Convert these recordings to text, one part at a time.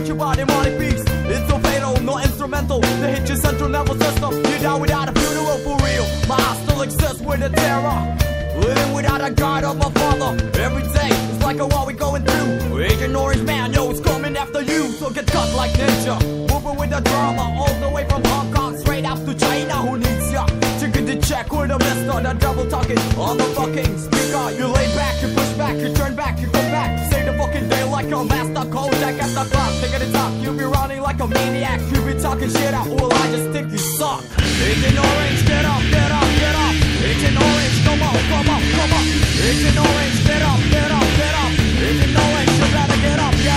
your body, money peace. It's so fatal, no instrumental. They hit your central nervous system. You die without a funeral for real. My heart still exists with a terror. Living without a guide of my father. Every day, it's like a war we going through. Agent Orange Man, yo, it's coming after you. So get cut like ninja. Moving with the drama. All the way from Hong Kong, straight up to China. Who needs ya? Chicken to check with a mister. The double talking on the fucking speaker. You lay back, you push back, you turn back, you come back. Say the fucking day like a master Kodak at the clock. Taking the top, you be running like a maniac. You be talking shit out, well I just think you suck. Agent Orange, get up, get up, get up. Agent Orange, come on, come on, come on. Agent Orange, get up, get up, get up. Agent Orange, you better get up, yo.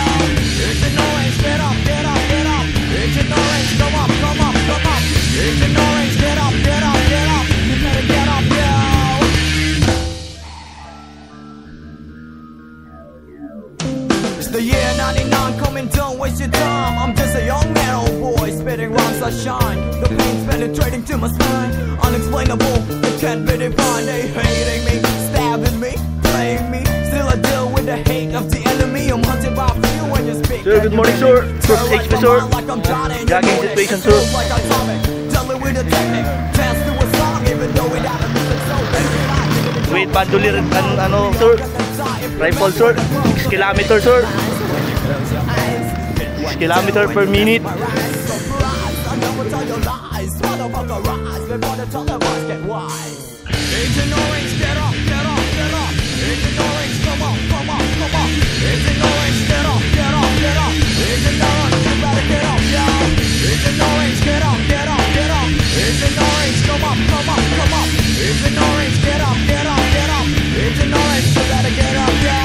Agent Orange, get up, get up, get up. Agent Orange, come up, come up, come up. Agent Orange, get up, get up, get up. You better get up, yo. It's the year 99, coming, don't waste your time. I'm just a young man, old boy, spitting rhymes that shine. The pain's penetrating to my spine. Unexplainable, it can't be defined. They hating me, stabbing me, playing me. Still I deal with the hate of the enemy. I'm hunted by few when you speak. Sir, good morning, sir. First HP, sir. Jogging situation, sir. With bandolier and ano, sir. Rifle, sir. 6 kilometer, sir. 6 kilometer per minute. Agent Orange, get up, get up, get up. Agent Orange, come on, come on, come on. Agent Orange, get up, get up, get up. Agent Orange, you better get up, yo. Agent Orange, get up, get up, get up. Agent Orange, come up, come up, come up. Agent Orange, get up, get up, get up. Agent Orange, you better get up, yo.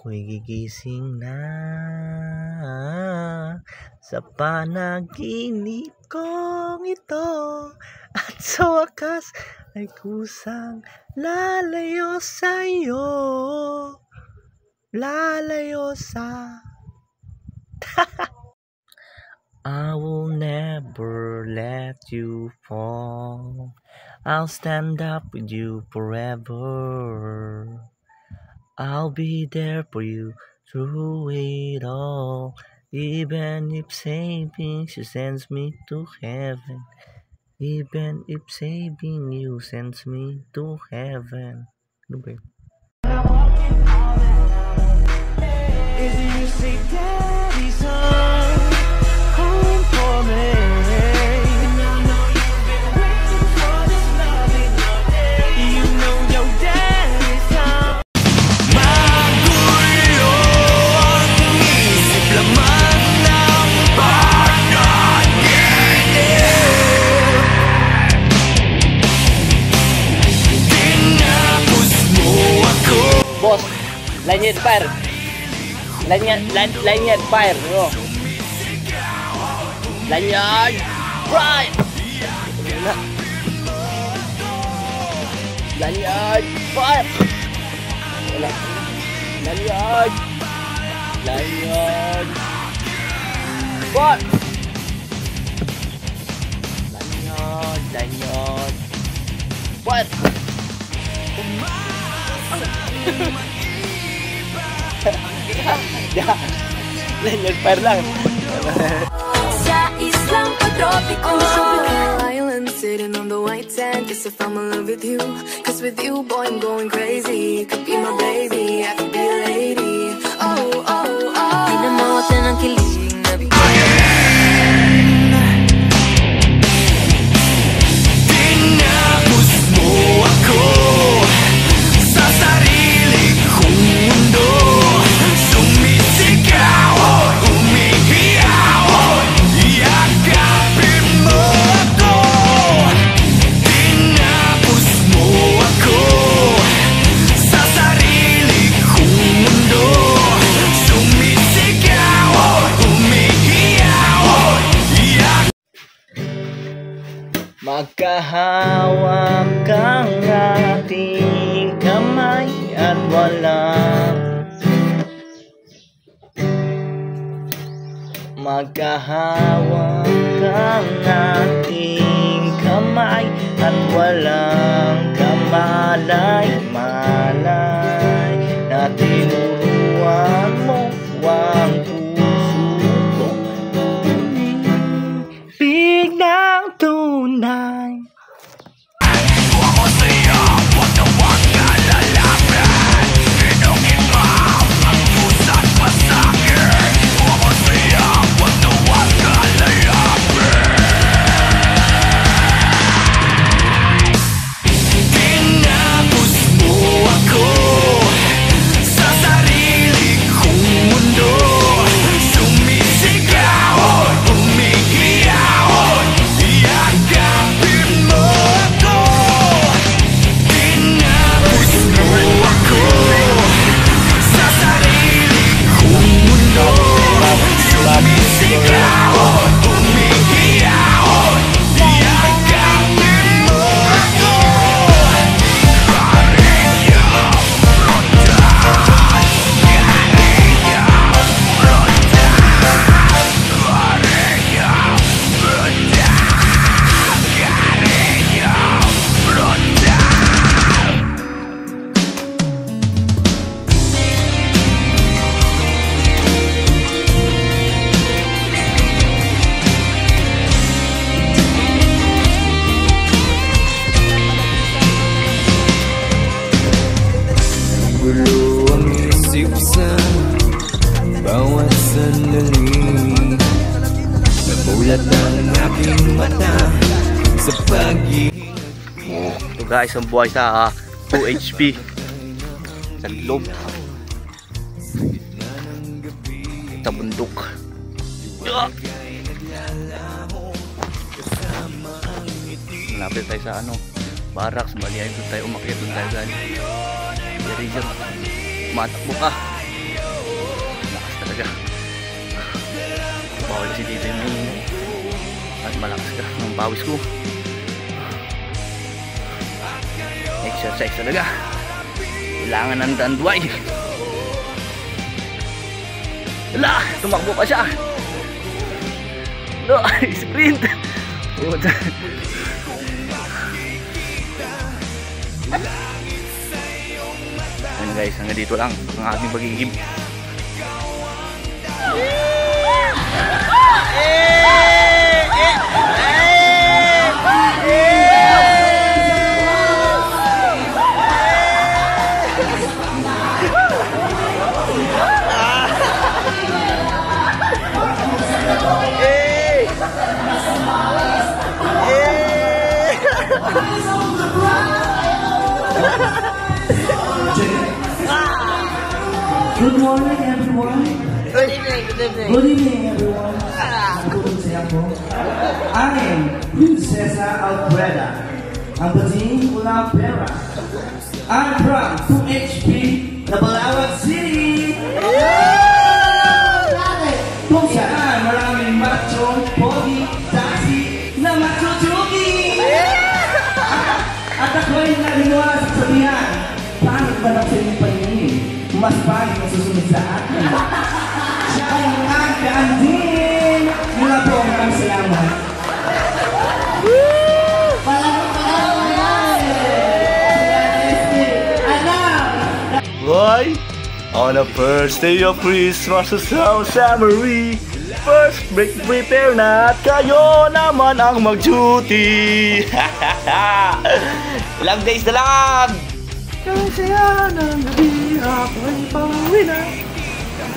Ako'y gigising na sa panaginip kong ito, at sa wakas ay kusang lalayo sa'yo, lalayo sa I will never let you fall. I'll stand up with you forever. I'll be there for you through it all. Even if saving you sends me to heaven. Even if saving you sends me to heaven. Ano ba yun? You say daddy's home for me. And I know you've been waiting for this loving Lanyard fire. Lanyard fire. No? Lanyard fire. Lanyard fire. Wala. Lanyard. Lanyard fire. Lanyard fire. Lanyard fire lang. Sa islang patropiko, island sitting on the white sand. Guess if I'm in love with you, cause with you, boy, I'm going crazy. You could be my baby, I could be a lady. Oh, oh, oh. Di na mawatan ang kilig na Tinapos mo ako sa sarili kong mundo. Sumisigaw, umihiyaw, yakapin mo ako. Tinapos mo ako sa sarili kong mundo. Sumisigaw, umihiyaw, Magkahawak ang ating kamay at walang Magkahawak ang ating kamay at walang kamalay-malay na tinuruan mo ang puso ko. Biglang tunay. tinapos mo ako sa sarili kong mundo. Sumisigaw, umihiyaw, yakapin mo ako. Tinapos mo ako sa sarili kong mundo. Sumisigaw, umihiyaw, yakapin mo ako. Gulo ang isip sa bawat sandali. Nabulat ang aking mata sa pag-ibig. Ito guys, ang buhay sa 2 HP sa loob sa bundok. Malapit tayo sa barracks. Balihan doon tayo, umakyat doon tayo galing. Dari dyan, matakbo ka. Malakas talaga. Bawal si dito yung at malakas ka ng pawis ko. Exercise talaga. Kailangan ng danduay. Wala, tumakbo pa siya. No, sprint. Ayan guys, hanggang dito lang ang ating pagigib. Good morning, everyone. Good evening, good evening. Good evening, everyone. I am Princesa Alfreda. Ang bating Pera. I'm from 2HP Napalawag City! Kung saan maraming machong, pogi, taxi, na machuchugi! At ako'y naniniwala sa sabihan, pangit ba ng sa'yo paningin? Mas pangit na susunod sa akin. Siya ay nagkaan din! Mula po, maraming salamat. Why? On the first day of Christmas sa summary, first prepare na at kayo naman ang mag-duty. Ilang days na lang! Kasi yan ang gabi, ako'y pauwi na.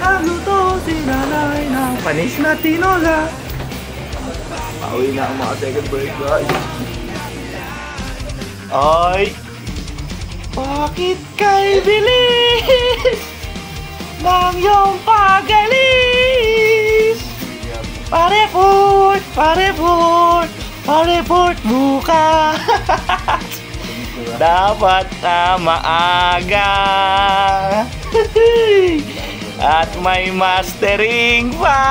Nagluto si nanay ng panis na tinola. Pauwi na ang mga second break, guys. Ay! Bakit kay bilis ng iyong pagalis? Pa-report bukas. Dapat na maaga. At may mastering pa.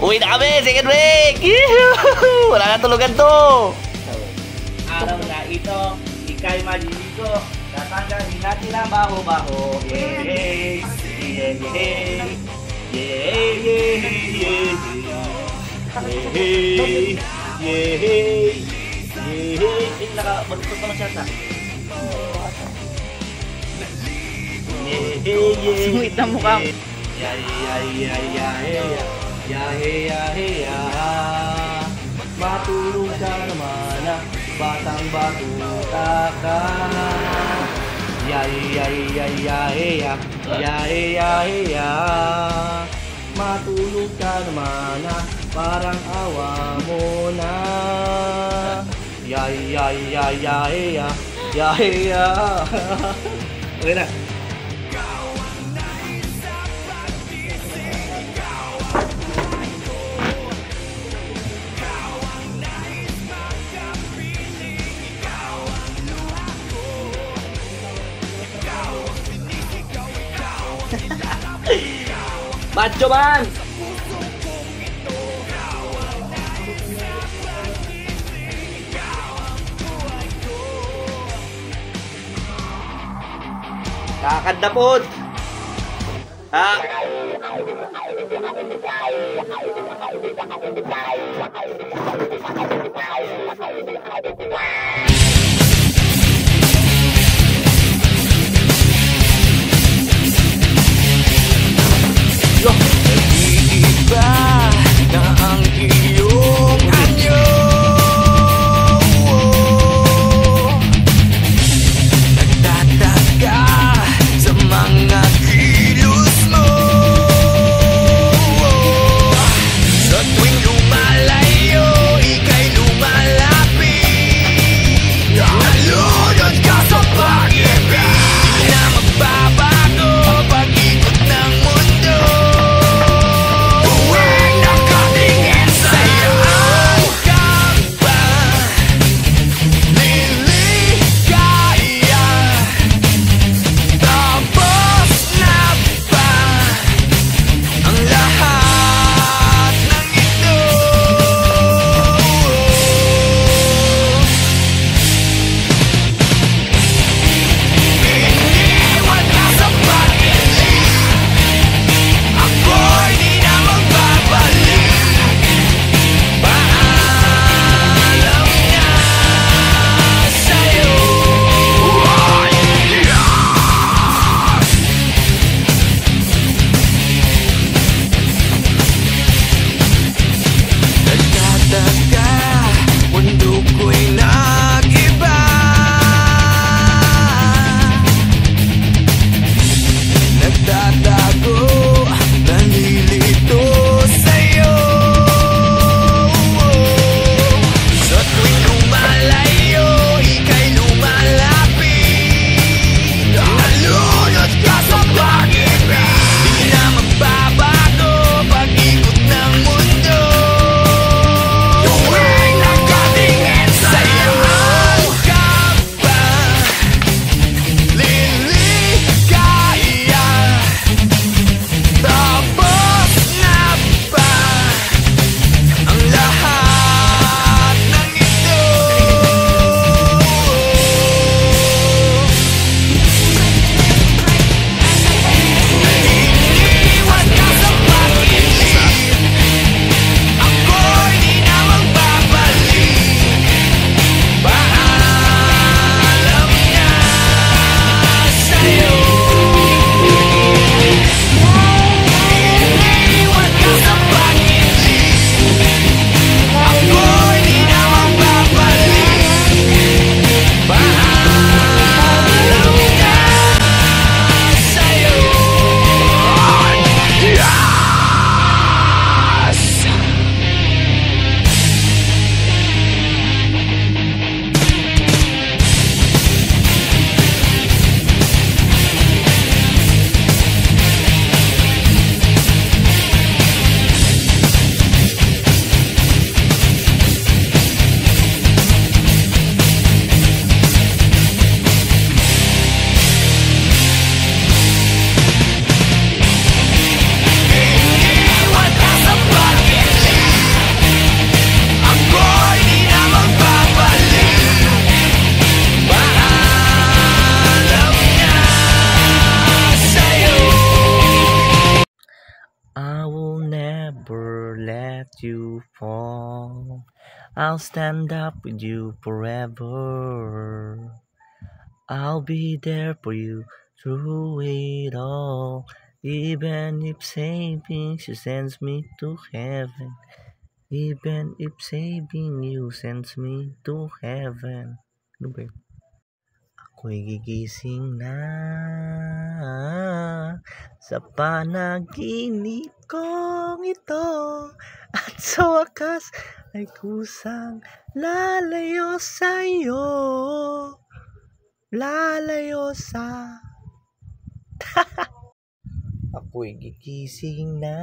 Uwi na kami, second break. Wala na tulugan to. Araw na ito, ika'y maliligo. Tatanggalin natin ang baho-baho. Yay! Yay! Yay! Yay! Yay! Yay! Yay! Yay! Naka-baliktad pa ng shot na. Yay! Sumit na mukha. Yay! Yay! Yay! Yay! Yay! Yay! Matulog ka naman na batang batuta ka. Yay, yay, yay, yay, yay, yay, yay. Matulog ka naman na parang awa mo na. Yay, yay, yay, yay, yay, yay. Okay na. Macho man! Kakanda po! Ha? Iba na ang iyong anyo. Nagtataka sa mga kilos mo. Sa tuwing lumalayo, ika'y lumalapit. fall. I'll stand up with you forever. I'll be there for you through it all. Even if saving you sends me to heaven. Even if saving you sends me to heaven. Ano ba yun? Ako'y gigising na sa panaginip kong ito, at sa wakas ay kusang lalayo sa'yo. Lalayo sa... Ako'y gigising na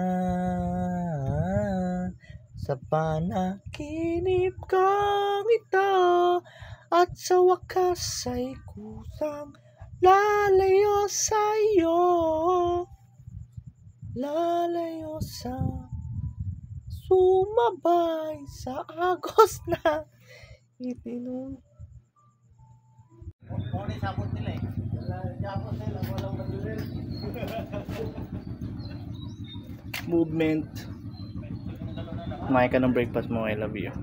sa panaginip kong ito, at sa wakas ay kusang lalayo sa'yo. Lalayo sa sumabay sa agos na itinong. Movement. Kumain ka ng breakfast mo, I love you.